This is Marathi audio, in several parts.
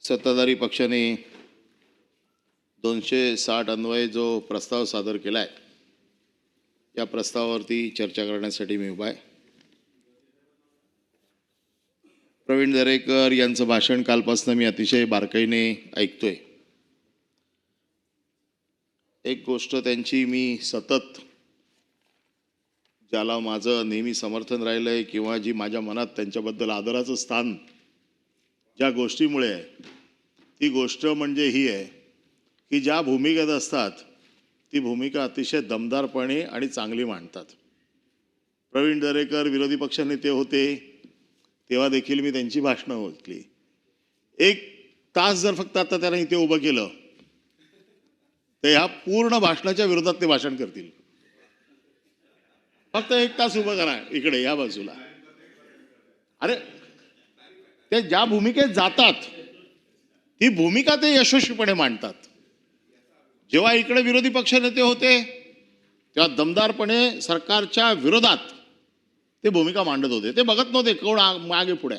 सत्ताधारी पक्षाने 260 अन्वये जो प्रस्ताव सादर केला आहे या प्रस्तावावरती चर्चा करण्यासाठी मी उभा आहे. प्रवीण दरेकर यांचं भाषण कालपासून मी अतिशय बारकाईने ऐकतोय. एक गोष्ट त्यांची मी सतत ज्याला माझं नेहमी समर्थन राहिलंय किंवा जी माझ्या मनात त्यांच्याबद्दल आदराचं स्थान ज्या गोष्टीमुळे आहे ती गोष्ट म्हणजे ही आहे की ज्या भूमिकेत असतात ती भूमिका अतिशय दमदारपणे आणि चांगली मांडतात. प्रवीण दरेकर विरोधी पक्षनेते होते तेव्हा देखील मी त्यांची भाषणं ऐकली. 1 तास जर फक्त आता त्यांना इथे उभं केलं तर ह्या पूर्ण भाषणाच्या विरोधात ते भाषण करतील. फक्त 1 तास उभं करा इकडे या बाजूला. अरे ते ज्या भूमिकेत जातात ती भूमिका ते यशस्वीपणे मांडतात. जेव्हा इकडे विरोधी पक्षनेते होते तेव्हा दमदारपणे सरकारच्या विरोधात ते भूमिका मांडत होते. ते बघत नव्हते कोण मागे पुढे.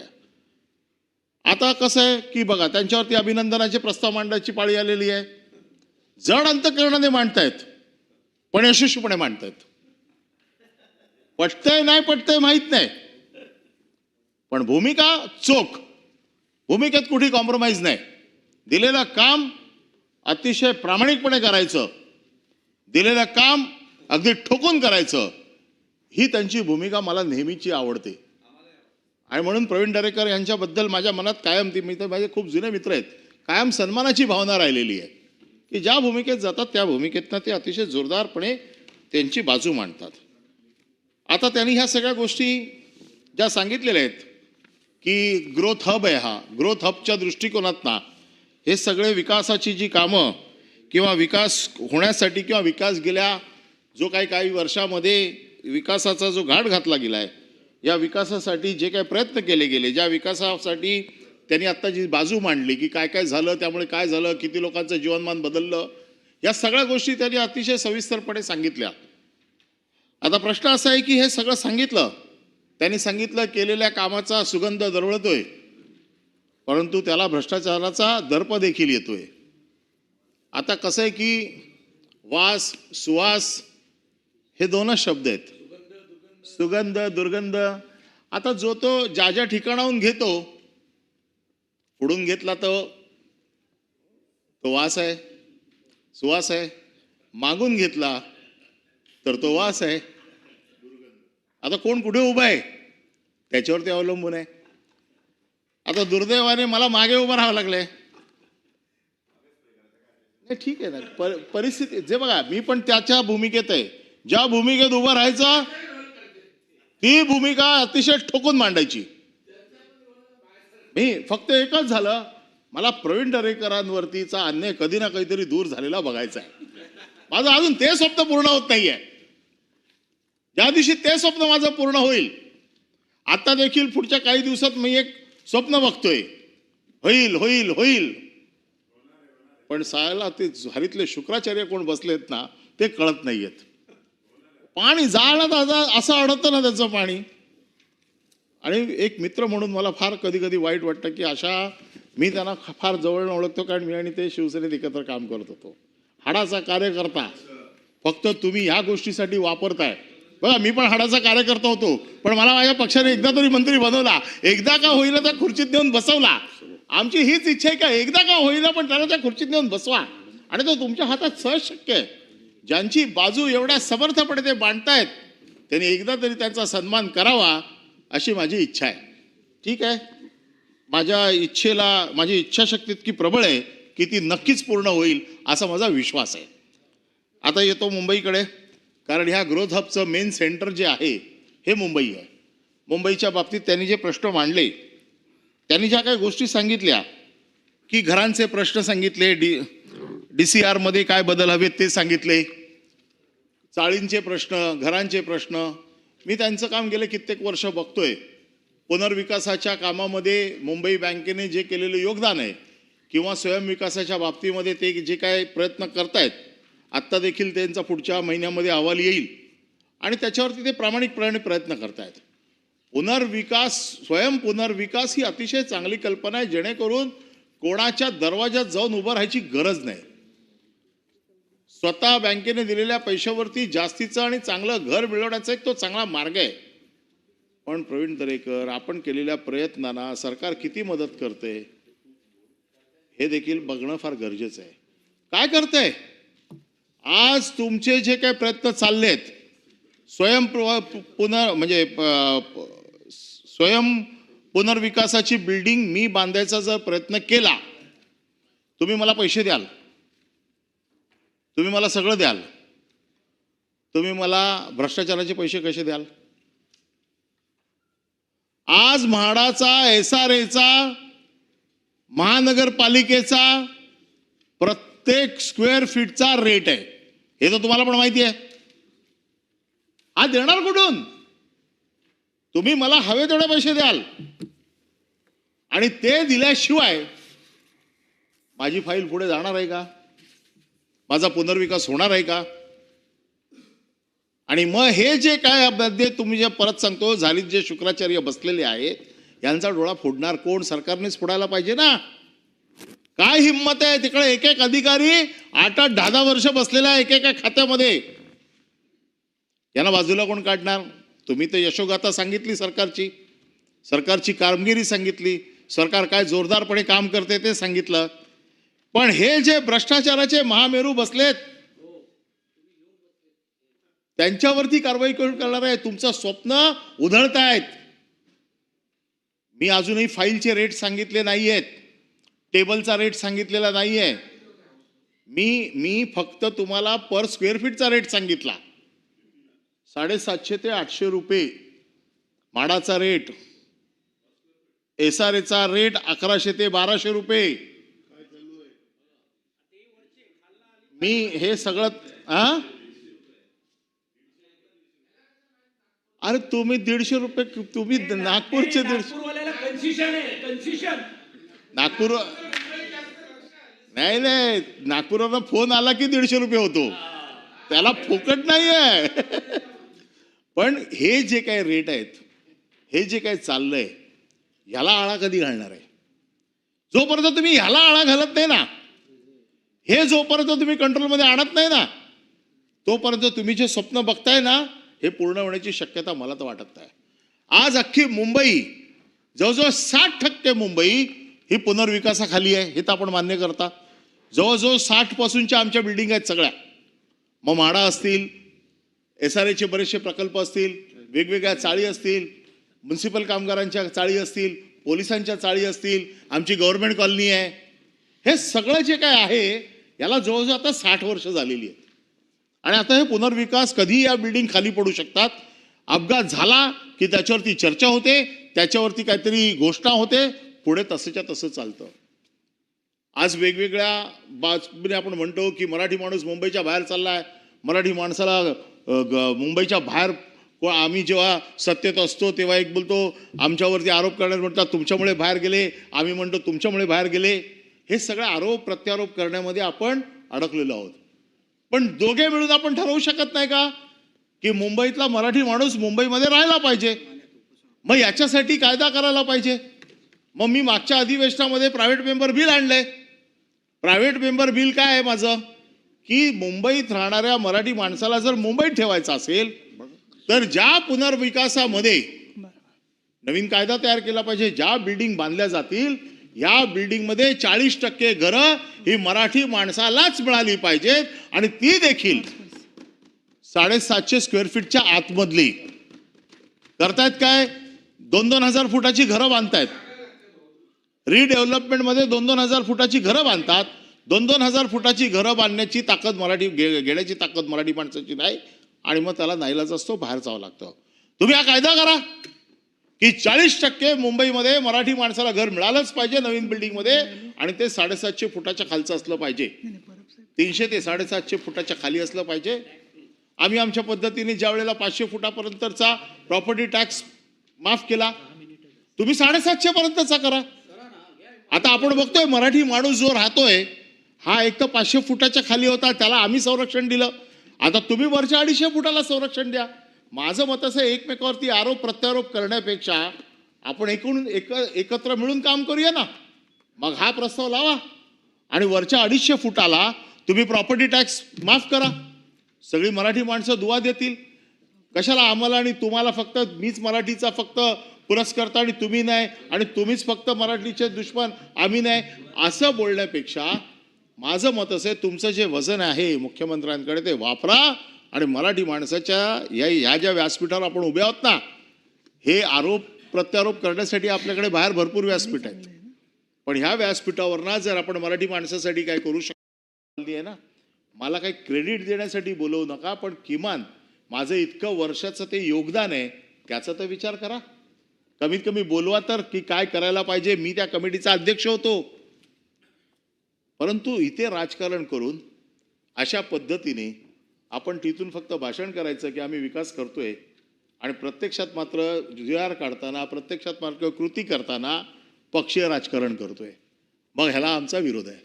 आता कसं आहे की बघा त्यांच्यावरती अभिनंदनाचे प्रस्ताव मांडायची पाळी आलेली आहे. जड अंतःकरणाने मांडतायत पण यशस्वीपणे मांडतायत. पटतंय नाही पटतंय माहित नाही पण भूमिका चोख. भूमिकेत कुठे कॉम्प्रोमाइज नाही. दिलेलं काम अतिशय प्रामाणिकपणे करायचं, दिलेलं काम अगदी ठोकून करायचं, ही त्यांची भूमिका मला नेहमीची आवडते. आणि म्हणून प्रवीण दरेकर यांच्याबद्दल माझ्या मनात कायम ती माझे खूप जुने मित्र आहेत कायम सन्मानाची भावना राहिलेली आहे की ज्या भूमिकेत जातात त्या भूमिकेतनं ते अतिशय जोरदारपणे त्यांची बाजू मांडतात. आता त्यांनी ह्या सगळ्या गोष्टी ज्या सांगितलेल्या आहेत की ग्रोथ हब आहे, हा ग्रोथ हबच्या दृष्टिकोनातनं हे सगळे विकासाची जी कामं किंवा विकास होण्यासाठी किंवा विकास गेल्या जो काही वर्षामध्ये विकासाचा जो घाट घातला गेला आहे या विकासासाठी जे काही प्रयत्न केले गेले, ज्या विकासासाठी त्यांनी आत्ता जी बाजू मांडली की काय काय झालं, त्यामुळे काय झालं, किती लोकांचं जीवनमान बदललं, या सगळ्या गोष्टी त्यांनी अतिशय सविस्तरपणे सांगितल्या. आता प्रश्न असा आहे की हे सगळं सांगितलं, त्यांनी सांगितलं केलेल्या कामाचा सुगंध दरवळतोय परंतु त्याला भ्रष्टाचाराचा दर्प देखील येतोय. आता कसं आहे की वास सुवास हे दोनच शब्द आहेत. सुगंध दुर्गंध. आता जो तो ज्या ज्या ठिकाणाहून घेतो, पुढून घेतला तो वास आहे, सुवास आहे. मागून घेतला तर तो वास आहे. आता कोण कुठे उभा आहे त्याच्यावरती अवलंबून आहे. आता दुर्दैवाने मला मागे उभं राहावं लागलंय. नाही ठीक आहे ना, परिस्थिती जे बघा मी पण त्याच्या भूमिकेत आहे. ज्या भूमिकेत उभं राहायचं ती भूमिका अतिशय ठोकून मांडायची. मी फक्त एकच झालं, मला प्रवीण दरेकरांवरतीचा अन्याय कधी ना कधीतरी दूर झालेला बघायचा आहे. माझं अजून ते स्वप्न पूर्ण होत नाहीये. ज्या दिवशी ते स्वप्न माझं पूर्ण होईल, आता देखील पुढच्या काही दिवसात मी एक स्वप्न बघतोय, होईल होईल होईल. पण सायला ते हरीतले शुक्राचार्य कोण बसलेत ना ते कळत नाहीयेत. पाणी जाळलं असं अडतं ना त्याचं पाणी. आणि एक मित्र म्हणून मला फार कधी कधी वाईट वाटतं की अशा मी त्यांना फार जवळनं ओळखतो कारण मी आणि ते शिवसेनेत एकत्र काम करत होतो. हाडाचा कार्यकर्ता फक्त तुम्ही ह्या गोष्टीसाठी वापरताय. बघा मी पण हाडाचा कार्यकर्ता होतो पण मला माझ्या पक्षाने एकदा तरी मंत्री बनवला, एकदा का होईना त्या खुर्चीत नेऊन बसवला. आमची हीच इच्छा आहे का एकदा का होईना पण त्याला त्या खुर्चीत नेऊन बसवा आणि तो तुमच्या हातात सहज शक्य आहे. ज्यांची बाजू एवढ्या समर्थपणे ते मांडतायत त्यांनी एकदा तरी त्यांचा सन्मान करावा अशी माझी इच्छा आहे. ठीक आहे, माझ्या इच्छेला माझी इच्छाशक्ती इतकी प्रबळ आहे की ती नक्कीच पूर्ण होईल असा माझा विश्वास आहे. आता येतो मुंबईकडे, कारण ह्या ग्रोथ हबचं मेन सेंटर जे आहे हे मुंबई आहे. मुंबईच्या बाबतीत त्यांनी जे प्रश्न मांडले, त्यांनी ज्या काही गोष्टी सांगितल्या की घरांचे प्रश्न सांगितले, DCR मध्ये काय बदल हवेत ते सांगितले, चाळींचे प्रश्न, घरांचे प्रश्न. मी त्यांचं काम गेले कित्येक वर्ष बघतोय. पुनर्विकासाच्या कामामध्ये मुंबई बँकेने जे केलेलं योगदान आहे किंवा स्वयंविकासाच्या बाबतीमध्ये ते जे काय प्रयत्न करतायत, आत्ता देखील त्यांचा पुढच्या महिन्यामध्ये अहवाल येईल आणि त्याच्यावरती ते प्रामाणिकपणे प्रयत्न करतायत. पुनर्विकास, स्वयं पुनर्विकास ही अतिशय चांगली कल्पना आहे जेणेकरून कोणाच्या दरवाजात जाऊन उभं राहायची गरज नाही. स्वतः बँकेने दिलेल्या पैशावरती जास्तीचं आणि चांगलं घर मिळवण्याचा एक तो चांगला मार्ग आहे. पण प्रवीण दरेकर, आपण केलेल्या प्रयत्नांना सरकार किती मदत करते हे देखील बघणं फार गरजेचं आहे. काय करते आज तुमचे जे काही प्रयत्न चाललेत, स्वयं पुनर्विकासाची बिल्डिंग मी बांधायचा जर प्रयत्न केला, तुम्ही मला पैसे द्याल, तुम्ही मला सगळं द्याल, तुम्ही मला भ्रष्टाचाराचे पैसे कसे द्याल? आज म्हाडाचा, SRAचा, महानगरपालिकेचा प्रत्येक स्क्वेअर फीटचा रेट आहे, हे तर तुम्हाला पण माहिती आहे. आज देणार कुठून? तुम्ही मला हवे तेवढे पैसे द्याल आणि ते दिल्याशिवाय माझी फाईल पुढे जाणार आहे का? माझा पुनर्विकास होणार आहे का? आणि मग हे जे काय तुम्ही जे परत सांगतो झालीत जे शुक्राचार्य बसलेले आहेत, यांचा डोळा फोडणार कोण? सरकारनेच फोडायला पाहिजे ना. काय हिंमत आहे तिकडे एक एक अधिकारी 8-8, 10-10 वर्ष बसलेला एकेका खात्यामध्ये, यांना बाजूला कोण काढणार? तुम्ही तर यशोगाथा सांगितली सरकारची कामगिरी सांगितली, सरकार काय जोरदारपणे काम करते ते सांगितलं, पण हे जे भ्रष्टाचाराचे महामेरू बसलेत त्यांच्यावरती कारवाई करणार आहे. तुमचं स्वप्न उधळतायत. मी अजूनही फाईलचे रेट सांगितले नाहीयेत, टेबलचा रेट सांगितलेला नाहीये. मी फक्त तुम्हाला पर स्क्वेअर फीटचा रेट सांगितला. 750 ते 800 रुपये म्हाडाचा रेट, SRAचा रेट 1100 ते 1200 रुपये. मी हे सगळं अरे तुम्ही 150 रुपये, तुम्ही नागपूरचे 150 नागपूर नाही नागपूरला फोन आला की 150 रुपये होतो, त्याला फुकट नाहीये. पण हे जे काही रेट आहेत, हे जे काही चाललंय, ह्याला आळा कधी घालणार आहे? जोपर्यंत तुम्ही ह्याला आळा घालत नाही ना, हे जोपर्यंत तुम्ही कंट्रोलमध्ये आणत नाही ना, तोपर्यंत तुम्ही जे स्वप्न बघताय ना, हे पूर्ण होण्याची शक्यता मला तर वाटत नाही. आज अख्खी मुंबई, जवळजवळ 60% मुंबई ही पुनर्विकासाखाली आहे, हे तर आपण मान्य करता. जवळजवळ 60 पासूनच्या आमच्या बिल्डिंग आहेत सगळ्या. मग म्हाडा असतील, SRAचे बरेचसे प्रकल्प असतील, वेगवेगळ्या चाळी असतील, म्युन्सिपल कामगारांच्या चाळी असतील, पोलिसांच्या चाळी असतील, आमची गव्हर्नमेंट कॉलनी आहे. हे सगळं जे काय आहे याला जवळजवळ आता 60 वर्ष झालेली आहेत. आणि आता हे पुनर्विकास कधी या बिल्डिंग खाली पडू शकतात. अपघात झाला की त्याच्यावरती चर्चा होते, त्याच्यावरती काहीतरी घोषणा होते, पुढे तसंच्या तसं चालतं. आज वेगवेगळ्या बातमीने आपण म्हणतो की मराठी माणूस मुंबईच्या बाहेर चाललाय, मराठी माणसाला मुंबईच्या बाहेर, आम्ही जेव्हा सत्तेत असतो तेव्हा एक बोलतो आमच्यावरती आरोप करण्यात म्हणतात तुमच्यामुळे बाहेर गेले, आम्ही म्हणतो तुमच्यामुळे बाहेर गेले. हे सगळे आरोप प्रत्यारोप करण्यामध्ये आपण अडकलेलो आहोत. पण दोघे मिळून आपण ठरवू शकत नाही का की मुंबईतला मराठी माणूस मुंबईमध्ये राहायला पाहिजे? मग याच्यासाठी कायदा करायला पाहिजे. मग मी मागच्या अधिवेशनामध्ये प्रायव्हेट मेंबर बिल आणलंय. प्रायव्हेट मेंबर बिल काय आहे माझं, की मुंबईत राहणाऱ्या मराठी माणसाला जर मुंबईत ठेवायचं असेल तर ज्या पुनर्विकासामध्ये नवीन कायदा तयार केला पाहिजे. ज्या बिल्डिंग बांधल्या जातील या बिल्डिंगमध्ये 40% घरं ही मराठी माणसालाच मिळाली पाहिजेत, आणि ती देखील 750 स्क्वेअर फीटच्या आतमधली. करतायत काय, 2-2 हजार फुटाची घरं बांधतायत. रिडेव्हलपमेंटमध्ये 2-2 हजार फुटाची घरं बांधतात. 2-2 हजार फुटाची घरं बांधण्याची ताकद घेण्याची ताकद मराठी माणसाची नाही, आणि मग त्याला नाईलाज असतो, बाहेर जावं लागतं. तुम्ही हा कायदा करा की 40% मुंबईमध्ये मराठी माणसाला घर मिळालंच पाहिजे नवीन बिल्डिंगमध्ये, आणि ते 750 फुटाच्या खालचं असलं पाहिजे. 300 ते 750 फुटाच्या खाली असलं पाहिजे. आम्ही आमच्या पद्धतीने ज्या वेळेला 500 फुटापर्यंतचा प्रॉपर्टी टॅक्स माफ केला, तुम्ही 750 पर्यंतचा करा. आता आपण बघतोय मराठी माणूस जो राहतोय हा एक तर 500 फुटाच्या खाली होता, त्याला आम्ही संरक्षण दिलं. आता तुम्ही वरच्या 250 फुटाला संरक्षण द्या. माझं मत असं, एकमेकावरती आरोप प्रत्यारोप करण्यापेक्षा आपण एकत्र मिळून काम करूया ना. मग हा प्रस्ताव लावा आणि वरच्या 250 फुटाला तुम्ही प्रॉपर्टी टॅक्स माफ करा. सगळी मराठी माणसं दुवा देतील. कशाला आम्हाला आणि तुम्हाला फक्त मीच मराठीचा फक्त पुरस्कर्ता आणि तुम्ही नाही आणि तुम्हीच फक्त मराठीचे दुश्मन आम्ही नाही असं बोलण्यापेक्षा माझं मत असं आहे, तुमचं जे वजन आहे मुख्यमंत्र्यांकडे ते वापरा आणि मराठी माणसाच्या ह्या ज्या व्यासपीठावर आपण उभे आहोत ना, हे आरोप प्रत्यारोप करण्यासाठी आपल्याकडे बाहेर भरपूर व्यासपीठ आहेत, पण ह्या व्यासपीठावर ना जर आपण मराठी माणसासाठी काय करू शकतो आहे ना, मला काही क्रेडिट देण्यासाठी बोलवू नका, पण किमान माझं इतकं वर्षाचं ते योगदान आहे त्याचा तर विचार करा. कमीत कमी बोलवा तर की काय करायला पाहिजे. मी त्या कमिटीचा अध्यक्ष होतो. परंतु इथे राजकारण करून अशा पद्धतीने आपण तिथून फक्त भाषण करायचं की आम्ही विकास करतोय आणि प्रत्यक्षात मात्र जुगार काढताना प्रत्यक्षात मात्र कृती करताना पक्षीय राजकारण करतोय. मग ह्याला आमचा विरोध आहे.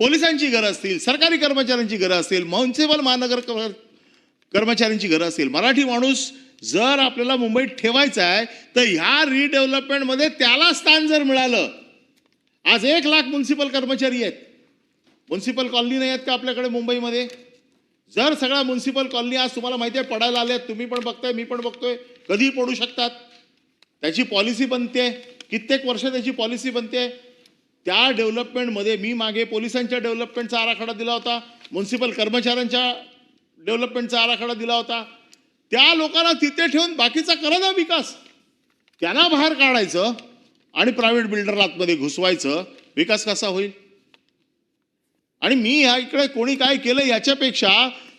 पोलिसांची गरज असतील, सरकारी कर्मचाऱ्यांची गरज असतील, म्युनिसिपल महानगर कर्मचाऱ्यांची गरज असतील, मराठी माणूस जर आपल्याला मुंबईत ठेवायचा आहे तर ह्या रिडेव्हलपमेंटमध्ये त्याला स्थान जर मिळालं. आज 1 लाख म्युनिसिपल कर्मचारी आहेत. म्युनिसिपल कॉलनी नाही आहेत का आपल्याकडे मुंबईमध्ये? जर सगळ्या म्युनिसिपल कॉलनी आज तुम्हाला माहिती आहे पडायला आल्या, तुम्ही पण बघताय मी पण बघतोय, कधीही पडू शकतात. त्याची पॉलिसी बनते, कित्येक वर्ष त्याची पॉलिसी बनते. त्या डेव्हलपमेंटमध्ये मी मागे पोलिसांच्या डेव्हलपमेंटचा आराखडा दिला होता, म्युनिसिपल कर्मचाऱ्यांच्या डेव्हलपमेंटचा आराखडा दिला होता. त्या लोकांना तिथे ठेवून बाकीचा करा ना विकास. त्यांना बाहेर काढायचं आणि प्रायव्हेट बिल्डर आतमध्ये घुसवायचं. विकास कसा होईल? आणि मी ह्या इकडे कोणी काय केलं याच्यापेक्षा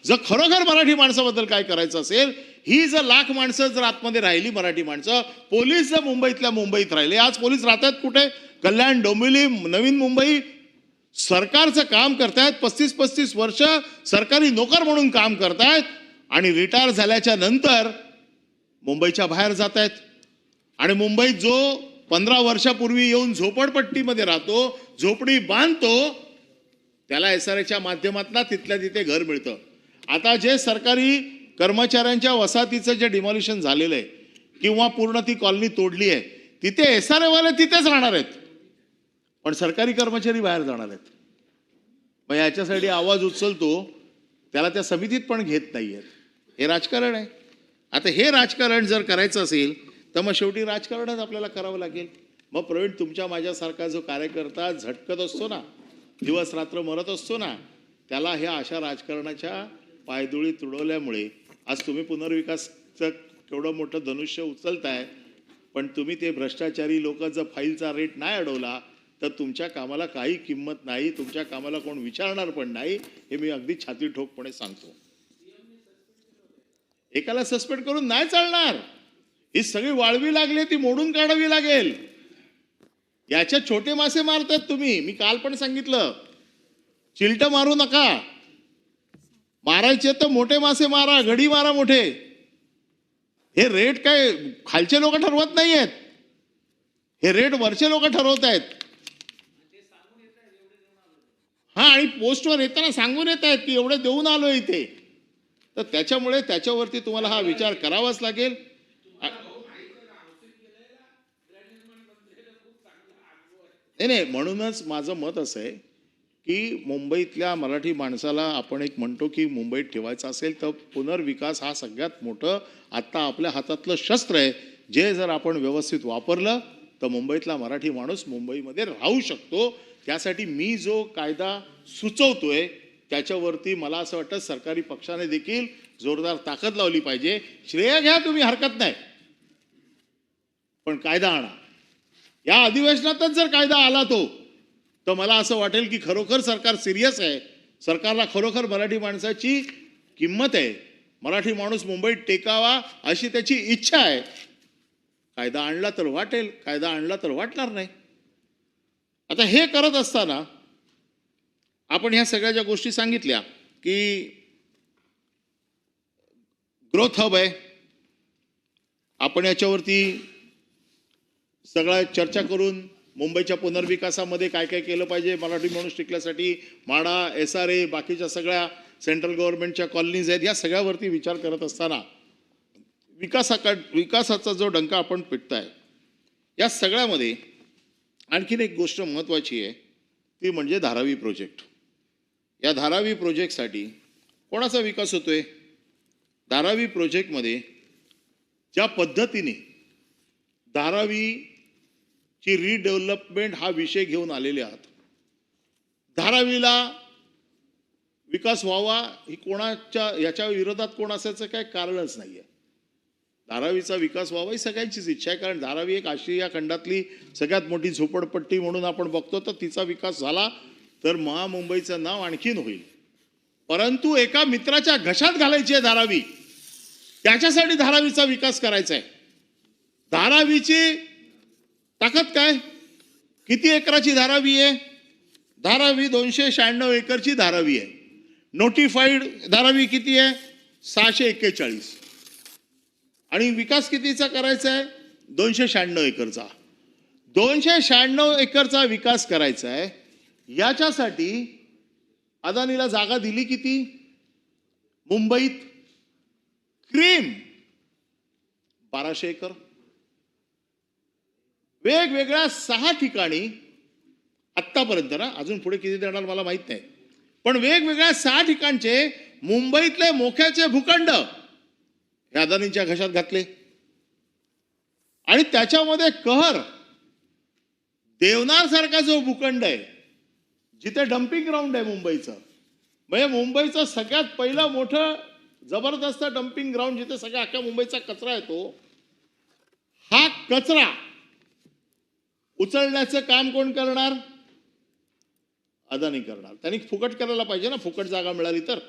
जर खरोखर मराठी माणसाबद्दल काय करायचं असेल, ही जर लाख माणसं जर आतमध्ये राहिली मराठी माणसं, पोलीस जर मुंबईतल्या मुंबईत राहिले. आज पोलीस राहतात कुठे? कल्याण, डोंबिवली, नवीन मुंबई. सरकारचं काम करतायत, 35-35 वर्ष सरकारी नोकर म्हणून काम करतायत आणि रिटायर झाल्याच्या नंतर मुंबईच्या बाहेर जात आहेत. आणि मुंबईत जो 15 वर्षापूर्वी येऊन झोपडपट्टीमध्ये राहतो, झोपडी बांधतो, त्याला SRAच्या माध्यमातून तिथल्या तिथे घर मिळतं. आता जे सरकारी कर्मचाऱ्यांच्या वसाहतीचं जे डिमॉलिशन झालेलं आहे किंवा पूर्ण ती कॉलनी तोडली आहे, तिथे SRA वाले तिथेच राहणार आहेत, पण सरकारी कर्मचारी बाहेर जाणार आहेत. मग याच्यासाठी आवाज उचलतो, त्याला त्या समितीत पण घेत नाहीयेत. हे राजकारण आहे. आता हे राजकारण जर करायचं असेल तर मग शेवटी राजकारणच आपल्याला करावं लागेल. मग प्रवीण, तुमच्या माझ्यासारखा जो कार्यकर्ता झटकत असतो ना, दिवस रात्र मरत असतो ना, त्याला ह्या अशा राजकारणाच्या पायदुळी तुडवल्यामुळे आज तुम्ही पुनर्विकासचं केवढं मोठं धनुष्य उचलताय, पण तुम्ही ते भ्रष्टाचारी लोक जर फाईलचा रेट नाही अडवला तर तुमच्या कामाला काही किंमत नाही, तुमच्या कामाला कोण विचारणार पण नाही. हे मी अगदी छाती ठोकपणे सांगतो. एकाला सस्पेंड करून नाही चालणार. ही सगळी वाळवी लागली, ती मोडून काढावी लागेल. याच्या छोटे मासे मारतात तुम्ही. मी काल पण सांगितलं, चिलट मारू नका. मारायचे तर मोठे मासे मारा, गडी मारा मोठे. हे रेट काय खालचे लोक ठरवत नाहीयेत, हे रेट वरचे लोक ठरवत आहेत. हा, आणि पोस्टवर येताना सांगून येत आहेत की एवढे देऊन आलो इथे. तर त्याच्यामुळे त्याच्यावरती तुम्हाला हा विचार करावाच लागेल. नाही, म्हणूनच माझं मत असं आहे की मुंबईतल्या मराठी माणसाला आपण एक म्हणतो की मुंबईत ठेवायचं असेल तर पुनर्विकास हा सगळ्यात मोठं आता आपल्या हातातलं शस्त्र आहे. जे जर आपण व्यवस्थित वापरलं तर मुंबईतला मराठी माणूस मुंबईमध्ये राहू शकतो. त्यासाठी मी जो कायदा सुचवतोय त्याच्यावरती मला असं वाटतं सरकारी पक्षाने देखील जोरदार ताकद लावली पाहिजे. श्रेय घ्या तुम्ही, हरकत नाही, पण कायदा आणा. या अधिवेशनातच जर कायदा आला तर मला असं वाटेल की खरोखर सरकार सिरियस आहे. सरकारला खरोखर मराठी माणसाची किंमत आहे. मराठी माणूस मुंबईत टेकावा अशी त्याची इच्छा आहे. कायदा आणला तर वाटेल, कायदा आणला तर वाटणार नाही. आता हे करत असताना आपण ह्या सगळ्या ज्या गोष्टी सांगितल्या की ग्रोथ हब आहे, आपण याच्यावरती सगळ्या चर्चा करून मुंबईच्या पुनर्विकासामध्ये काय काय केलं पाहिजे मराठी माणूस टिकल्यासाठी, माडा, SRA, बाकीच्या सगळ्या सेंट्रल गव्हर्नमेंटच्या कॉलनीज आहेत, या सगळ्यावरती विचार करत असताना विकासाचा जो डंका आपण पिटताय, या सगळ्यामध्ये आणखीन एक गोष्ट महत्त्वाची आहे, ती म्हणजे धारावी प्रोजेक्ट. या धारावी प्रोजेक्टसाठी कोणाचा विकास होतोय? धारावी प्रोजेक्टमध्ये ज्या पद्धतीने धारावीची रिडेव्हलपमेंट हा विषय घेऊन आलेले आहात, धारावीला विकास व्हावा ही कोणाच्या याच्या विरोधात कोण असायचं काय कारणच नाही आहे. धारावीचा विकास व्हावा ही सगळ्यांचीच इच्छा आहे, कारण धारावी एक आशिया खंडातली सगळ्यात मोठी झोपडपट्टी म्हणून आपण बघतो. तर तिचा विकास झाला तर महामुंबईचं नाव आणखीन होईल. परंतु एका मित्राच्या घशात घालायची आहे धारावी, त्याच्यासाठी धारावीचा विकास करायचा आहे. धारावीची ताकद काय? किती एकराची धारावी आहे? धारावी 296 एकरची धारावी आहे. नोटिफाईड धारावी किती आहे? 641. आणि विकास कितीचा करायचा आहे? 296 एकरचा. 296 एकरचा विकास करायचा आहे. याच्यासाठी अदानीला जागा दिली किती? मुंबईत क्रीम 1200 एकर, वेगवेगळ्या 6 ठिकाणी आत्तापर्यंत ना, अजून पुढे किती देणार मला माहित नाही, पण वेगवेगळ्या 6 ठिकाणचे मुंबईतले मोक्याचे भूखंड हे अदानींच्या घशात घातले. आणि त्याच्यामध्ये कहर देवनार सारखा जो भूखंड आहे, जिथे डम्पिंग ग्राउंड आहे मुंबईचं, म्हणजे मुंबईचं सगळ्यात पहिलं मोठं जबरदस्त डम्पिंग ग्राउंड, जिथे सगळ्या अख्ख्या मुंबईचा कचरा येतो, हा कचरा उचलण्याचं काम कोण करणार? अदानी करणार. त्यांनी फुकट करायला पाहिजे ना, फुकट जागा मिळाली तर.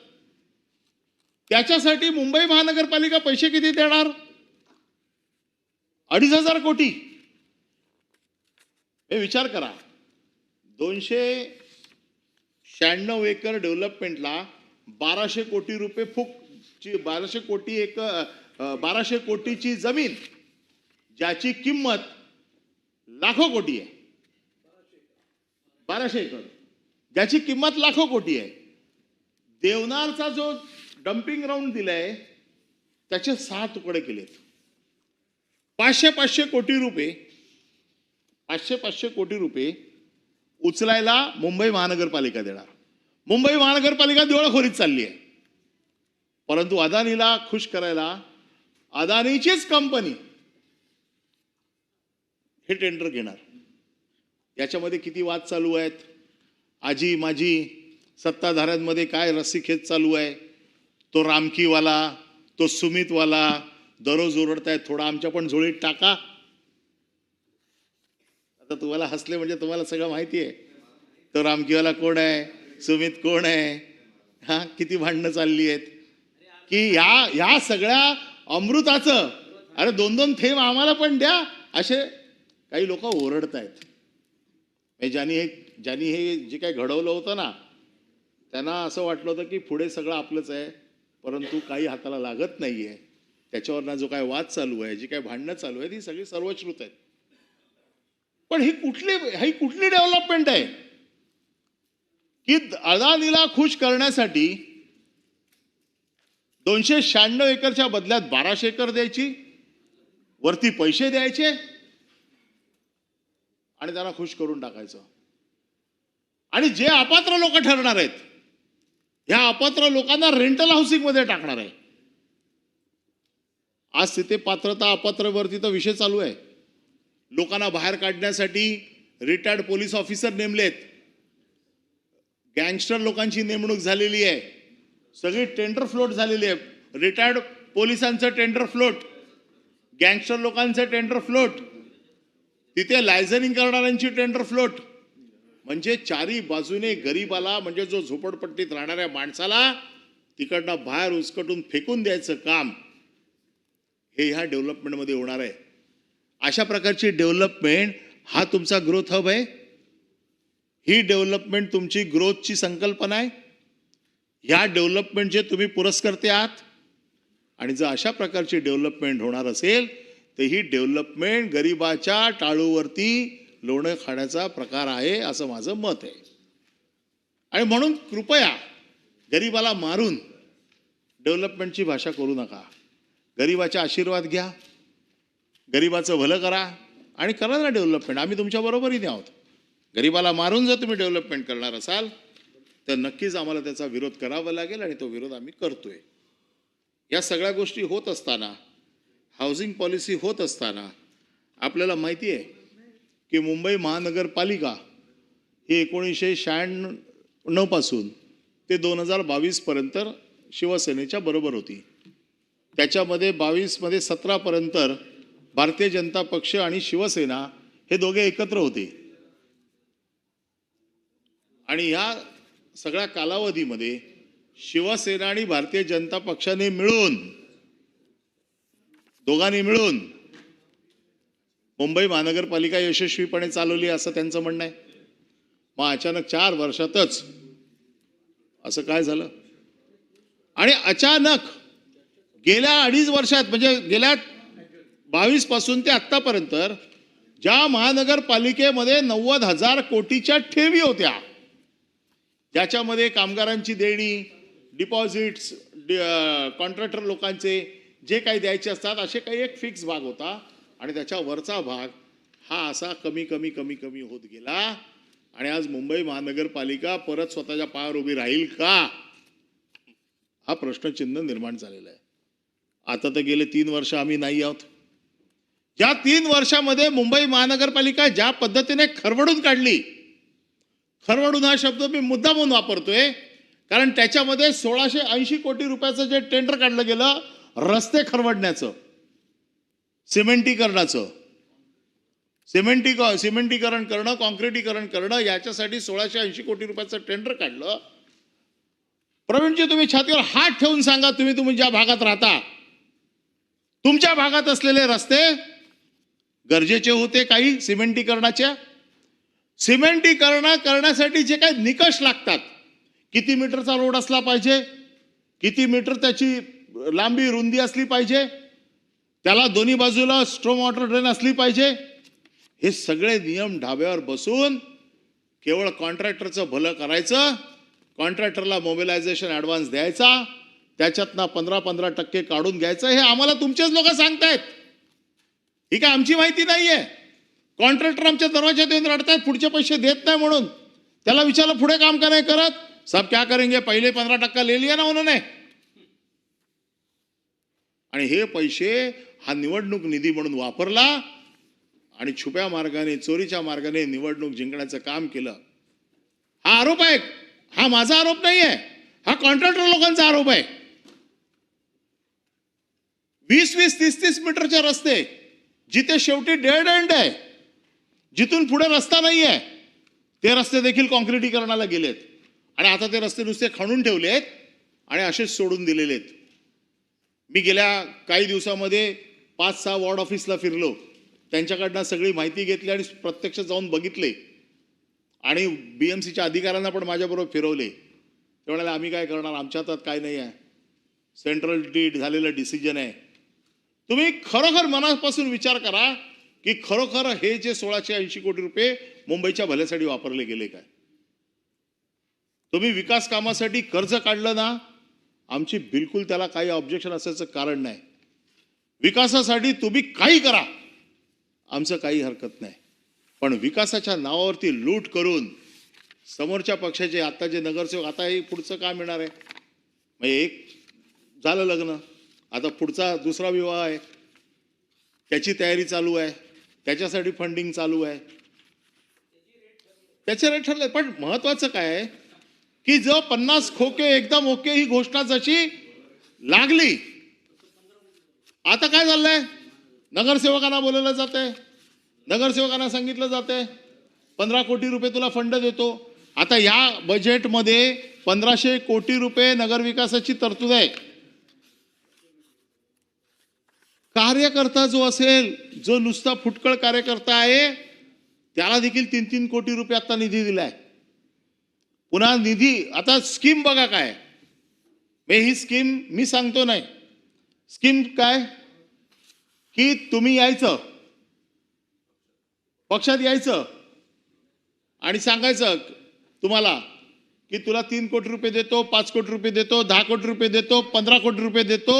त्याच्यासाठी मुंबई महानगरपालिका पैसे किती देणार? 2,500 कोटी. हे विचार करा, 296 एकर डेव्हलपमेंटला 1200 कोटी रुपये 1200 कोटीची जमीन, ज्याची किंमत लाखो कोटी आहे. 1200 एकर ज्याची किंमत लाखो कोटी आहे. देवनारचा जो डम्पिंग ग्राउंड दिलाय त्याचे 6 तुकडे केलेत. 500 कोटी रुपये 500 कोटी रुपये उचलायला मुंबई महानगरपालिका देणार. मुंबई महानगरपालिका दिवाळखोरीत चालली आहे. परंतु अदानीला खुश करायला अदानीचीच कंपनी हे टेंडर घेणार. याच्यामध्ये किती वाद चालू आहेत, आजी माझी सत्ताधाऱ्यांमध्ये काय रस्सीखेच चालू आहे. तो रामकीवाला, तो सुमितवाला दररोज ओरडतायत, थोडा आमच्या पण झोळीत टाका. आता तुम्हाला हसले म्हणजे तुम्हाला सगळं माहिती आहे. तो रामकीवाला कोण आहे, सुमित कोण आहे, हा किती भांडणं चालली आहेत की ह्या सगळ्या अमृताचं अरे 2-2 थेंब आम्हाला पण द्या, असे काही लोक ओरडतायत. ज्यांनी हे जे काही घडवलं होतं ना, त्यांना असं वाटलं होतं की पुढे सगळं आपलंच आहे, परंतु काही हाताला लागत नाहीये. त्याच्यावरनं जो काय वाद चालू आहे, जी काही भांडणं चालू आहे, ती सगळी सर्वश्रुत आहेत. पण ही कुठली डेव्हलपमेंट आहे की अदानीला खुश करण्यासाठी 296 एकरच्या बदल्यात 1200 एकर द्यायची, वरती पैसे द्यायचे आणि त्यांना खुश करून टाकायचं. आणि जे अपात्र लोक ठरणार आहेत, ह्या अपात्र लोकांना रेंटल हाऊसिंग मध्ये टाकणार आहे. आज तिथे पात्रता अपात्रवरती तर विषय चालू आहे. लोकांना बाहेर काढण्यासाठी रिटायर्ड पोलीस ऑफिसर नेमलेत, गँगस्टर लोकांची नेमणूक झालेली आहे, सगळी टेंडर फ्लोट झालेली आहे. रिटायर्ड पोलिसांचं टेंडर फ्लोट, गँगस्टर लोकांचं टेंडर फ्लोट, तिथे लायझनिंग करणाऱ्यांची टेंडर फ्लोट. म्हणजे चारी बाजूने गरीबाला, म्हणजे जो झोपडपट्टीत राहणाऱ्या माणसाला तिकडनं बाहेर उचकटून फेकून द्यायचं काम हे ह्या डेव्हलपमेंटमध्ये होणार आहे. अशा प्रकारची डेव्हलपमेंट हा तुमचा ग्रोथ हब आहे. ही डेव्हलपमेंट तुमची ग्रोथची संकल्पना आहे. ह्या डेव्हलपमेंटचे तुम्ही पुरस्कर्ते आहात. आणि जर अशा प्रकारची डेव्हलपमेंट होणार असेल तर ही डेव्हलपमेंट गरिबाच्या टाळूवरती लोणं खाण्याचा प्रकार आहे, असं माझं मत आहे. आणि म्हणून कृपया गरिबाला मारून डेव्हलपमेंटची भाषा करू नका. गरिबाचा आशीर्वाद घ्या, गरिबाचं भलं करा, आणि करा ना डेव्हलपमेंट. आम्ही तुमच्या बरोबरीने आहोत. गरिबाला मारून जर तुम्ही डेव्हलपमेंट करणार असाल तर नक्कीच आम्हाला त्याचा विरोध करावा लागेल आणि तो विरोध आम्ही करतोय. या सगळ्या गोष्टी होत असताना, हाऊसिंग पॉलिसी होत असताना आपल्याला माहिती आहे की मुंबई महानगरपालिका ही 1996 पासून ते 2022 पर्यंत शिवसेनेच्या बरोबर होती. त्याच्यामध्ये 22 मध्ये 17 पर्यंत भारतीय जनता पक्ष आणि शिवसेना हे दोघे एकत्र होते. आणि ह्या सगळ्या कालावधीमध्ये शिवसेना आणि भारतीय जनता पक्षाने मिळून, दोघांनी मिळून मुंबई महानगरपालिका यशस्वीपणे चालवली असं त्यांचं म्हणणं आहे. मग अचानक 4 वर्षातच असं काय झालं? आणि अचानक गेल्या 2.5 वर्षात म्हणजे गेल्या 22 पासून ते आतापर्यंत ज्या महानगरपालिकेमध्ये 90,000 कोटीच्या ठेवी होत्या, ज्याच्यामध्ये कामगारांची देणी, डिपॉझिट्स, कॉन्ट्रॅक्टर लोकांचे जे काही द्यायचे असतात असे काही एक फिक्स भाग होता आणि त्याच्या वरचा भाग हा असा कमी कमी कमी कमी होत गेला. आणि आज मुंबई महानगरपालिका परत स्वतःच्या पायावर उभी राहील का, हा प्रश्नचिन्ह निर्माण झालेला आहे. आता तर गेले 3 वर्ष आम्ही नाही आहोत. या 3 वर्षामध्ये मुंबई महानगरपालिका ज्या पद्धतीने खरवडून काढली, खरवडून हा शब्द मी मुद्दामून वापरतोय कारण त्याच्यामध्ये 1680 कोटी रुपयाचं जे टेंडर काढलं गेलं रस्ते खरवडण्याचं, सिमेंटीकरणाचं, सिमेंटीकरण करणं, कॉन्क्रिटीकरण करणं, याच्यासाठी 1680 कोटी रुपयाचं टेंडर काढलं. प्रवीणजी, तुम्ही छातीवर हात ठेवून सांगा, तुम्ही ज्या भागात राहता तुमच्या भागात असलेले रस्ते गरजेचे होते काही सिमेंटीकरणाच्या? सिमेंटीकरण करण्यासाठी जे काही निकष लागतात, किती मीटरचा रोड असला पाहिजे, किती मीटर त्याची लांबी रुंदी असली पाहिजे, त्याला दोन्ही बाजूला स्ट्रॉम वॉटर ड्रेन असली पाहिजे, हे सगळे नियम ढाब्यावर बसून केवळ कॉन्ट्रॅक्टरचं भलं करायचं, कॉन्ट्रॅक्टरला मोबिलायझेशन ॲडव्हान्स द्यायचा, त्याच्यातनं 15% काढून घ्यायचं, हे आम्हाला तुमचेच लोक सांगतायत. ही काय आमची माहिती नाहीये. कॉन्ट्रॅक्टर आमच्या दरवाज्यात येऊन रडतायत पुढचे पैसे देत नाही म्हणून. त्याला विचारलं पुढे काम का नाही करत? साहब क्या करेंगे, पहिले 15% ले लिया ना उन्होंने. आणि हे पैसे हा निवडणूक निधी म्हणून वापरला आणि छुप्या मार्गाने, चोरीच्या मार्गाने निवडणूक जिंकण्याचं काम केलं. हा आरोप आहे, हा माझा आरोप नाहीये, हा कॉन्ट्रॅक्टर लोकांचा आरोप आहे. 20-20, 30-30 मीटरचे रस्ते जिथे शेवटी डेड एंड आहे, जिथून पुढे रस्ता नाहीये, ते रस्ते देखील कॉन्क्रिटीकरणाला गेलेत. आणि आता ते रस्ते नुसते खणून ठेवलेत आणि असेच सोडून दिलेले आहेत. मी गेल्या काही दिवसामध्ये 5-6 वॉर्ड ऑफिसला फिरलो, त्यांच्याकडनं सगळी माहिती घेतली आणि प्रत्यक्ष जाऊन बघितले. आणि BMCच्या अधिकाऱ्यांना पण माझ्याबरोबर फिरवले. ते म्हणाले आम्ही काय करणार, आमच्या हातात काय नाही आहे, सेंट्रल झालेलं डिसिजन आहे. तुम्ही खरोखर मनापासून विचार करा की खरोखर हे जे 1680 कोटी रुपये मुंबईच्या भल्यासाठी वापरले गेले काय? तुम्ही विकास कामासाठी कर्ज काढलं ना, आमची बिलकुल त्याला काही ऑब्जेक्शन असायचं कारण नाही. विकासासाठी तुम्ही काही करा, आमचं काही हरकत नाही. पण विकासाच्या नावावरती लूट करून समोरच्या पक्षाचे आता जे नगरसेवक, आता हे पुढचं काय मिळणार आहे? म्हणजे एक झालं लग्न, आता पुढचा दुसरा विवाह आहे, त्याची तयारी चालू आहे, त्याच्यासाठी फंडिंग चालू आहे, त्याचे रेट ठरले. पण महत्वाचं काय आहे की जो 50 खोके एकदम ओके ही घोषणा जशी लागली, आता काय झालंय, नगरसेवकांना बोलवलं जाते, नगरसेवकांना सांगितलं जाते 15 कोटी रुपये तुला फंड देतो. आता या बजेटमध्ये 1500 कोटी रुपये नगरविकासाची तरतूद आहे. कार्यकर्ता जो असेल, जो नुसता फुटकळ कार्यकर्ता आहे, त्याला देखील 3-3 कोटी रुपये आता निधी दिलाय. पुन्हा निधी, आता स्कीम बघा काय, ही स्कीम मी सांगतो नाही, स्कीम काय की तुम्ही यायचं, पक्षात यायचं आणि सांगायचं तुम्हाला की तुला 3 कोटी रुपये देतो, 5 कोटी रुपये देतो, 10 कोटी रुपये देतो, 15 कोटी रुपये देतो.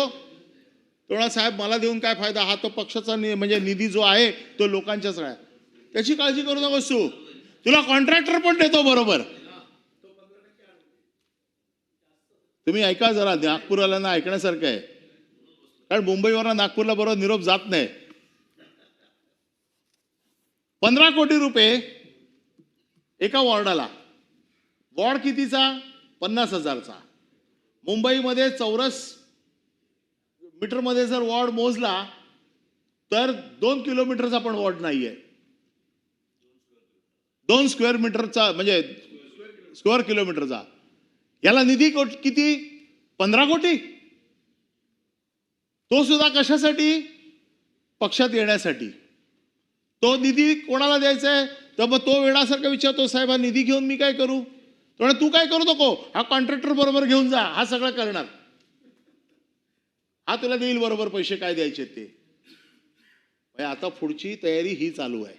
तेवढा साहेब मला देऊन काय फायदा, हा तो पक्षाचा म्हणजे निधी जो आहे तो लोकांचाच आहे, त्याची काळजी करू नकोस तू, तुला कॉन्ट्रॅक्टर पण देतो बरोबर. तुम्ही ऐका जरा, नागपूरवाल्यांना ऐकण्यासारखं आहे, कारण मुंबईवरनं नागपूरला बरोबर निरोप जात नाही. 15 कोटी रुपये एका वॉर्डाला. वॉर्ड कितीचा? 50,000चा. मुंबईमध्ये चौरस मीटरमध्ये जर वॉर्ड मोजला तर 2 किलोमीटरचा पण वॉर्ड नाहीये. 2 स्क्वेअर मीटरचा म्हणजे स्क्वेअर किलोमीटरचा. याला निधी किती? 15 कोटी. तो सुद्धा कशासाठी? पक्षात येण्यासाठी. तो निधी कोणाला द्यायचा आहे? तर मग तो वेळासारखा विचारतो, साहेब हा निधी घेऊन मी काय करू? तू काय करू नको, हा कॉन्ट्रॅक्टर बरोबर घेऊन जा, हा सगळं करणार, हा तुला देईल बरोबर पैसे काय द्यायचे ते. आता पुढची तयारी ही चालू आहे.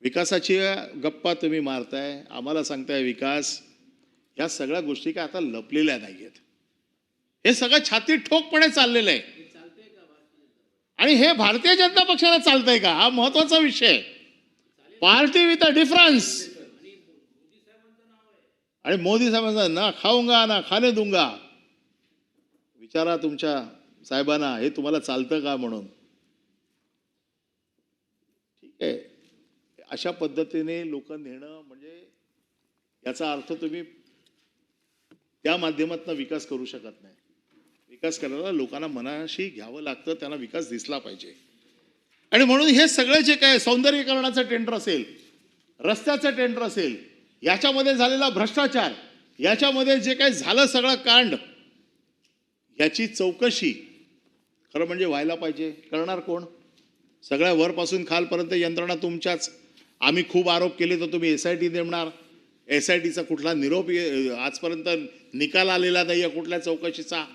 विकासाची गप्पा तुम्ही मारताय, आम्हाला सांगताय विकास. या सगळ्या गोष्टी काय आता लपलेल्या नाहीयेत. हे सगळं छाती ठोकपणे चाललेलं आहे. आणि हे भारतीय जनता पक्षाला चालतंय का? हा महत्वाचा विषय. Party with a difference. आणि मोदी साहेबांचा ना खाऊंगा ना खाने दूंगा. विचारा तुमच्या साहेबांना, हे तुम्हाला चालतं का म्हणून. ठीक आहे, अशा पद्धतीने लोक नेणं म्हणजे याचा अर्थ तुम्ही त्या माध्यमातून विकास करू शकत नाही. विकास करायला लोकांना मनाशी घ्यावं लागतं, त्यांना विकास दिसला पाहिजे. आणि म्हणून हे सगळं जे काय सौंदर्यीकरणाचं टेंडर असेल, रस्त्याचं टेंडर असेल, याच्यामध्ये झालेला भ्रष्टाचार, याच्यामध्ये जे काही झालं सगळं कांड, याची चौकशी खरं म्हणजे व्हायला पाहिजे. करणार कोण? सगळ्या वरपासून खालपर्यंत यंत्रणा तुमच्याच. आम्ही खूप आरोप केले तर तुम्ही SIT नेमणार. SITचा कुठला निरोप आजपर्यंत निकाल आलेला नाही आहे कुठल्या चौकशीचा.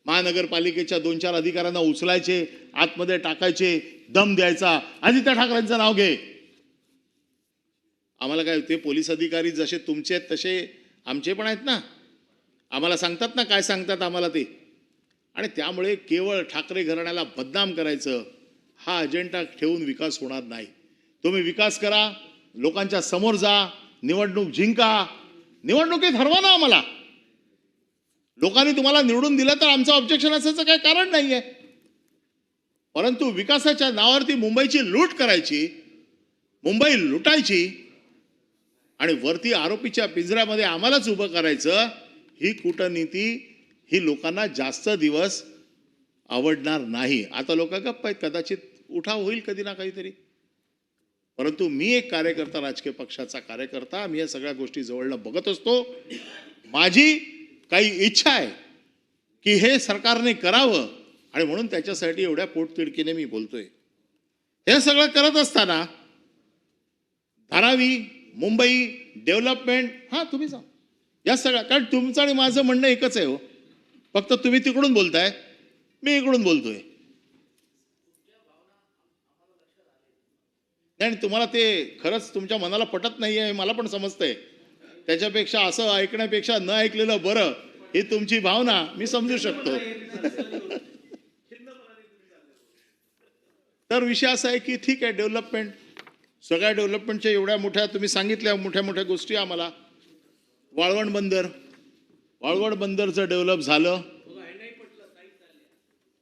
महानगरपालिकेच्या 2-4 अधिकाऱ्यांना उचलायचे, आतमध्ये टाकायचे, दम द्यायचा, आदित्य ठाकरेंचं नाव घे. आम्हाला काय, ते पोलीस अधिकारी जसे तुमचे आहेत तसे आमचे पण आहेत ना. आम्हाला सांगतात ना काय सांगतात आम्हाला ते. आणि त्यामुळे केवळ ठाकरे घराण्याला बदनाम करायचं हा अजेंडा ठेवून विकास होणार नाही. तुम्ही विकास करा, लोकांच्या समोर जा, निवडणूक जिंका. निवडणुकीत हरवा ना आम्हाला. लोकांनी तुम्हाला निवडून दिलं तर आमचं ऑब्जेक्शन असायचं काही कारण नाहीये. परंतु विकासाच्या नावावरती मुंबईची लूट करायची, मुंबई लुटायची आणि वरती आरोपीच्या पिंजऱ्यामध्ये आम्हालाच उभं करायचं, ही कूटनीती ही लोकांना जास्त दिवस आवडणार नाही. आता लोक गप्प आहेत, कदाचित उठाव होईल कधी ना काहीतरी. परंतु मी एक कार्यकर्ता, राजकीय पक्षाचा कार्यकर्ता, मी या सगळ्या गोष्टी जवळनं बघत असतो. माझी काही इच्छा आहे की हे सरकारने करावं आणि म्हणून त्याच्यासाठी एवढ्या पोटतिडकीने मी बोलतोय. हे सगळं करत असताना धारावी, मुंबई, डेव्हलपमेंट, हा तुम्ही जा या सगळ्या, कारण तुमचं आणि माझं म्हणणं एकच आहे हो. फक्त तुम्ही तिकडून बोलताय, मी इकडून बोलतोय. नाही, तुम्हाला ते खरंच तुमच्या मनाला पटत नाहीये मला पण समजतंय. त्याच्यापेक्षा असं ऐकण्यापेक्षा न ऐकलेलं बरं, ही तुमची भावना मी समजू शकतो. तर विषय असा आहे की ठीक आहे, डेव्हलपमेंट, सगळ्या डेव्हलपमेंटच्या एवढ्या मोठ्या तुम्ही सांगितल्या मोठ्या मोठ्या गोष्टी आम्हाला. वाळवण बंदरचं डेव्हलप झालं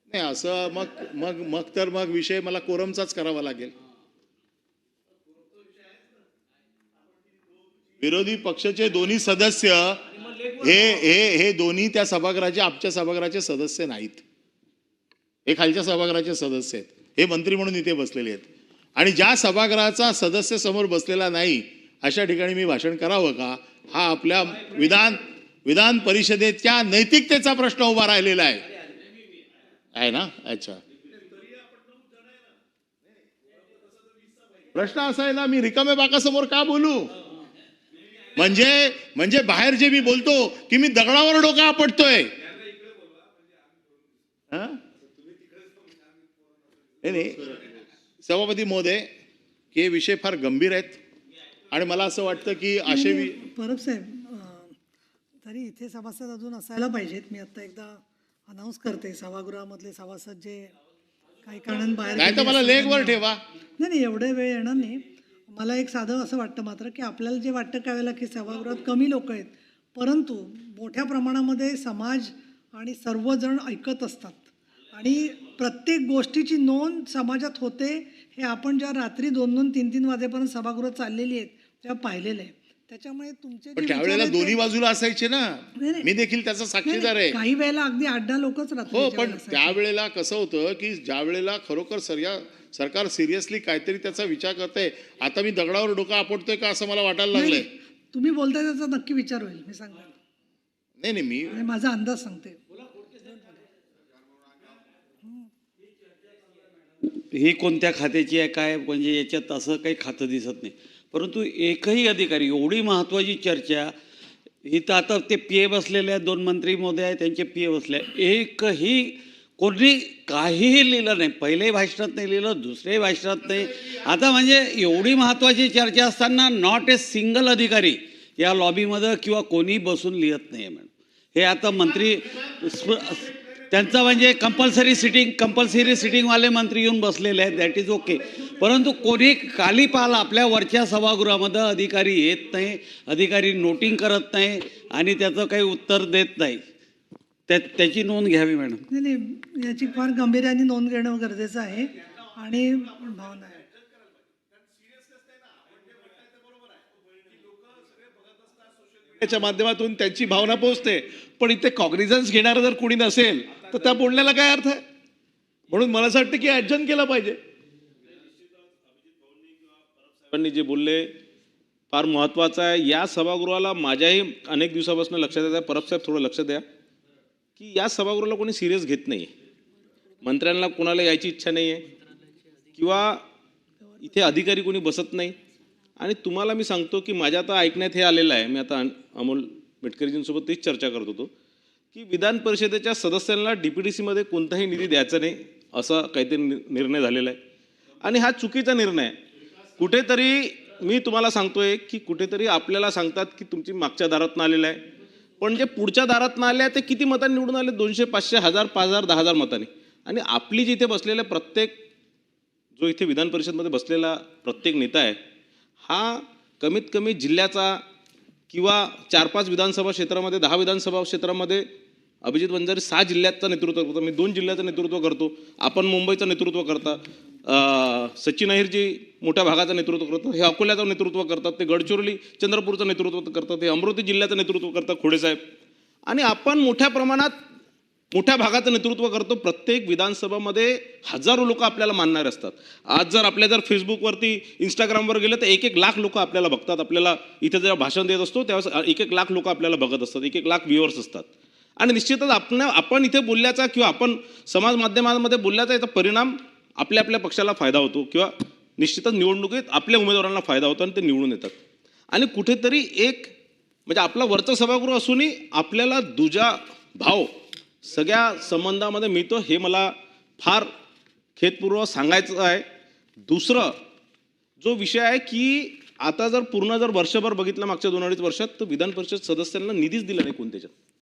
नाही असं, मग विषय मला कोरमचाच करावा लागेल. विरोधी पक्षाचे दोन्ही सदस्य हे दोन्ही त्या सभागृहाचे, आमच्या सभागृहाचे सदस्य नाहीत. हे खालच्या सभागृहाचे सदस्य आहेत, हे मंत्री म्हणून इथे बसलेले आहेत. आणि ज्या सभागृहाचा सदस्य समोर बसलेला नाही अशा ठिकाणी मी भाषण करावं का? हा आपल्या विधान परिषदेच्या नैतिकतेचा प्रश्न उभा राहिलेला आहे ना. अच्छा, प्रश्न असा आहे ना, मी रिकाम्या बाकासमोर का बोलू? म्हणजे बाहेर जे मी बोलतो की मी दगडावर डोका आपटतोय. नाही सभापती महोदय, हे विषय फार गंभीर आहेत आणि मला असं वाटतं की असे परब साहेब, तरी इथे सभासद अजून असायला पाहिजेत. मी आता एकदा अनाऊन्स करते सभागृहामधले सभासद जे काही कारणाने बाहेर नाही तर गेले मला असतील लेगवर त्यांना- ठेवा. नाही एवढे वेळ येणार नाही. मला एक साधं असं वाटतं मात्र की आपल्याला जे वाटतं त्यावेळेला की सभागृहात कमी लोक आहेत, परंतु मोठ्या प्रमाणामध्ये समाज आणि सर्वजण ऐकत असतात आणि प्रत्येक गोष्टीची नोंद समाजात होते. हे आपण ज्या रात्री 2-2, 3-3 वाजेपर्यंत सभागृह चाललेली आहेत तेव्हा पाहिलेलं आहे. त्याच्यामुळे तुमचे पण जे त्यावेळेला विचार आहेत दोन्ही ते- बाजूला असायचे ना. नाही, नाही. मी देखील त्याचा नाही, साक्षीदार नाही. आहे. काही वेळेला अगदी 8-10 लोकच राहतात हो, त्याच्या पण वेळेला असायचे. त्यावेळेला कसं होतं की ज्या वेळेला खरोखर सरकार सिरियसली काहीतरी त्याचा विचार करते. आता मी दगडावर डोकं आपटतोय का असं मला वाटायला नाही, लागलंय. नाही. तुम्ही बोलताय त्याचा नक्की विचार होईल, मी सांगतो नाही नाही मी आणि माझा अंदाज सांगते. ही कोणत्या खात्याची आहे काय, म्हणजे याच्यात असं काही खातं दिसत नाही. परंतु एकही अधिकारी, एवढी महत्त्वाची चर्चा इथं आता ते पी ए बसलेले आहेत, 2 मंत्री महोदय आहेत, त्यांचे पी ए बसले आहे. एकही कोणी काहीही लिहिलं नाही. पहिल्याही भाषणात नाही लिहिलं, दुसऱ्याही भाषणात नाही. आता म्हणजे एवढी महत्त्वाची चर्चा असताना नॉट ए सिंगल अधिकारी या लॉबीमध्ये किंवा कोणी बसून लिहत नाही आहे मॅडम. हे आता मंत्री त्यांचं म्हणजे कंपल्सरी सिटिंगवाले मंत्री येऊन बसलेले आहेत, दॅट इज ओके. परंतु कोणी खाली पाहिलं आपल्या वरच्या सभागृहामध्ये अधिकारी येत नाही, अधिकारी नोटिंग करत नाही आणि त्याचं काही उत्तर देत नाही. त्याची नोंद घ्यावी मॅडम. नाही नाही, याची फार गांभीर्याने नोंद घेणं गरजेचं आहे आणि भावना आहे. च्या माध्यमातून त्यांची भावना पोहोचते. पण इथे कॉग्निझन्स घेणारं जर कोणी नसेल तर त्या बोलण्याला काय अर्थ आहे? म्हणून मला असं वाटतं की ॲडजन केलं पाहिजे. साहेबांनी जे बोलले फार महत्त्वाचं आहे. या सभागृहाला माझ्याही अनेक दिवसापासून लक्षात येत आहे, परब साहेब थोडं लक्ष द्या, की या सभागृहाला कोणी सिरियस घेत नाही आहे. मंत्र्यांना कोणाला यायची इच्छा नाही आहे किंवा इथे अधिकारी कोणी बसत नाही. आणि तुम्हाला मी सांगतो की माझ्या आता ऐकण्यात हे आलेलं आहे, मी आता अमोल मेटकरीजींसोबत तीच चर्चा करत होतो की विधान परिषदेच्या सदस्यांना DPDCमध्ये कोणताही निधी द्यायचा नाही असा काहीतरी निर्णय झालेला आहे. आणि हा चुकीचा निर्णय आहे. कुठेतरी मी तुम्हाला सांगतोय की कुठेतरी आपल्याला सांगतात की तुमची मागच्या दारातनं आलेलं आहे, पण जे पुढच्या दारातनं आले आहे ते किती मतांनी निवडून आले? 200, 500, 1000, 5000, 10,000 मतांनी. आणि आपली जिथे बसलेले प्रत्येक जो इथे विधान परिषदमध्ये बसलेला प्रत्येक नेता आहे हा कमीत कमी जिल्ह्याचा किंवा 4-5 विधानसभा क्षेत्रामध्ये, 10 विधानसभा क्षेत्रामध्ये अभिजित वंजारी 6 जिल्ह्याचं नेतृत्व करतो, मी 2 जिल्ह्याचं नेतृत्व करतो, आपण मुंबईचं नेतृत्व करता, सचिन अहिरजी मोठ्या भागाचं नेतृत्व करतो, हे अकोल्याचं नेतृत्व करतात, ते गडचिरोली चंद्रपूरचं नेतृत्व करतात, हे अमरावती जिल्ह्याचं नेतृत्व करतात खोडेसाहेब. आणि आपण मोठ्या प्रमाणात मोठ्या भागाचं नेतृत्व करतो. प्रत्येक विधानसभामध्ये हजारो लोक आपल्याला मानणारे असतात. आज जर फेसबुकवरती, इंस्टाग्रामवर गेलं तर 1-1 लाख लोक आपल्याला बघतात. आपल्याला इथे जेव्हा भाषण देत असतो त्यावेळेस 1-1 लाख लोक आपल्याला बघत असतात, 1-1 लाख व्ह्युअर्स असतात. आणि निश्चितच आपण इथे बोलल्याचा किंवा आपण समाज माध्यमांमध्ये बोलल्याचा याचा परिणाम आपल्या पक्षाला फायदा होतो किंवा निश्चितच निवडणुकीत आपल्या उमेदवारांना फायदा होतो आणि ते निवडून येतात. आणि कुठेतरी एक म्हणजे आपला वरचं सभागृह असूनही आपल्याला दुजा भाव सगळ्या संबंधामध्ये मिळतो, हे मला फार खेदपूर्वक सांगायचं आहे. दुसरं जो विषय आहे की आता जर वर्षभर बघितलं मागच्या 2-2.5 वर्षात तर विधान परिषद सदस्यांना निधीच दिला नाही कोणत्याच्यात.